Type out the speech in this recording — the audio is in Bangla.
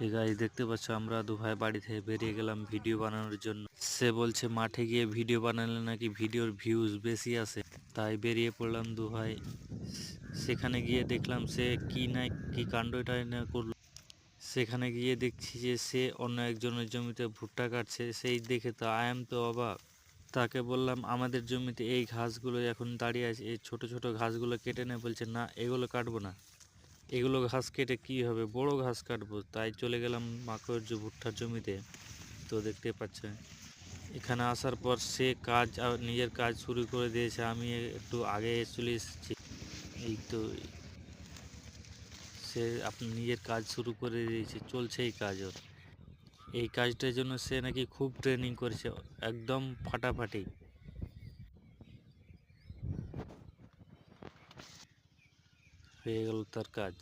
এই গাইস দেখতে পাচ্ছ আমরা দু ভাই বাড়ি থেকে বেরিয়ে গেলাম ভিডিও বানানোর জন্য। সে বলছে মাঠে গিয়ে ভিডিও বানালে নাকি ভিডিওর ভিউজ বেশি আসে, তাই বেরিয়ে পড়লাম দু ভাই। সেখানে গিয়ে দেখলাম সে কি না কি কাণ্ডটাই না করলো। সেখানে গিয়ে দেখছি যে সে অন্য একজনের জমিতে ভুট্টা কাটছে। সেই দেখে তো তো অবাক। তাকে বললাম আমাদের জমিতে এই ঘাসগুলো এখন দাঁড়িয়ে আছে, এই ছোট ছোট ঘাসগুলো কেটে নে। বলছে না, এগুলো কাটবো না, এগুলো ঘাস কেটে কি হবে, বড় ঘাস কাটবো। তাই চলে গেলাম মাকড় যে ভুট্টার জমিতে। তো দেখতে পাচ্ছেন এখানে আসার পর সে নিজের কাজ শুরু করে দিয়েছে। আমি একটু আগে চলে এসেছি। এই তো সে আপনি নিজের কাজ শুরু করে দিয়েছে, চলছে এই কাজ ওর। এই কাজটার জন্য সে নাকি খুব ট্রেনিং করেছে, একদম ফাটাফাটি হয়ে গেল তার কাজ।